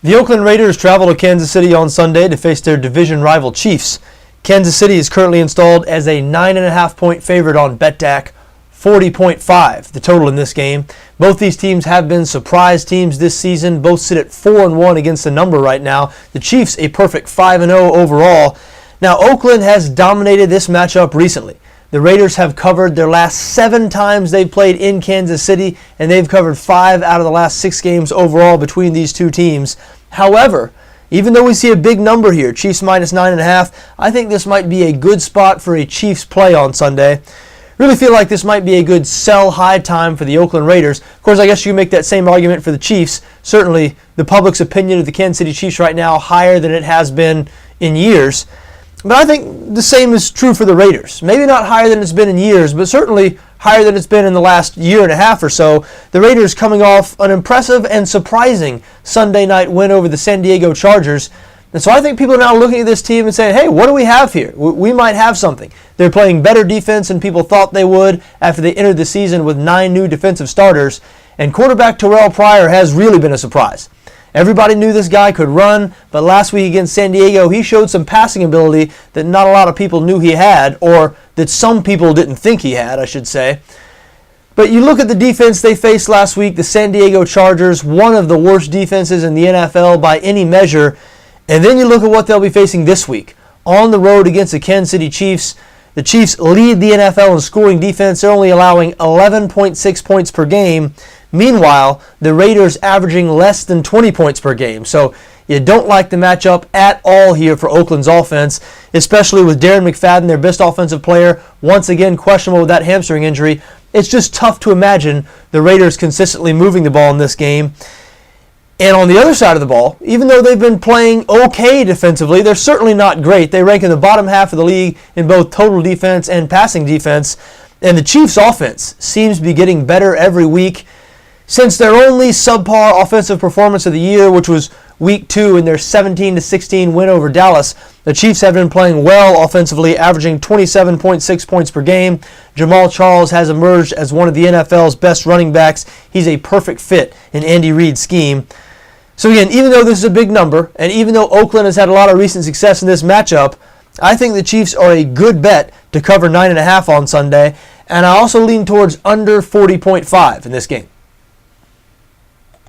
The Oakland Raiders travel to Kansas City on Sunday to face their division rival Chiefs. Kansas City is currently installed as a 9.5-point favorite on BETDAQ, 40.5 the total in this game. Both these teams have been surprise teams this season. Both sit at 4-1 against the number right now. The Chiefs a perfect 5-0 overall. Now Oakland has dominated this matchup recently. The Raiders have covered their last 7 times they've played in Kansas City, and they've covered 5 out of the last 6 games overall between these two teams. However, even though we see a big number here, Chiefs minus 9.5, I think this might be a good spot for a Chiefs play on Sunday. Really feel like this might be a good sell high time for the Oakland Raiders. Of course, I guess you can make that same argument for the Chiefs. Certainly, the public's opinion of the Kansas City Chiefs right now higher than it has been in years. But I think the same is true for the Raiders. Maybe not higher than it's been in years, but certainly higher than it's been in the last year and a half or so. The Raiders coming off an impressive and surprising Sunday night win over the San Diego Chargers. And so I think people are now looking at this team and saying, hey, what do we have here? We might have something. They're playing better defense than people thought they would after they entered the season with 9 new defensive starters. And quarterback Terrell Pryor has really been a surprise. Everybody knew this guy could run, but last week against San Diego, he showed some passing ability that not a lot of people knew he had, or that some people didn't think he had, I should say. But you look at the defense they faced last week, the San Diego Chargers, one of the worst defenses in the NFL by any measure, and then you look at what they'll be facing this week. On the road against the Kansas City Chiefs, the Chiefs lead the NFL in scoring defense. They're only allowing 11.6 points per game. Meanwhile, the Raiders averaging less than 20 points per game. So you don't like the matchup at all here for Oakland's offense, especially with Darren McFadden, their best offensive player, once again questionable with that hamstring injury. It's just tough to imagine the Raiders consistently moving the ball in this game. And on the other side of the ball, even though they've been playing okay defensively, they're certainly not great. They rank in the bottom half of the league in both total defense and passing defense. And the Chiefs' offense seems to be getting better every week. Since their only subpar offensive performance of the year, which was week 2 in their 17-16 win over Dallas, the Chiefs have been playing well offensively, averaging 27.6 points per game. Jamal Charles has emerged as one of the NFL's best running backs. He's a perfect fit in Andy Reid's scheme. So again, even though this is a big number, and even though Oakland has had a lot of recent success in this matchup, I think the Chiefs are a good bet to cover 9.5 on Sunday, and I also lean towards under 40.5 in this game.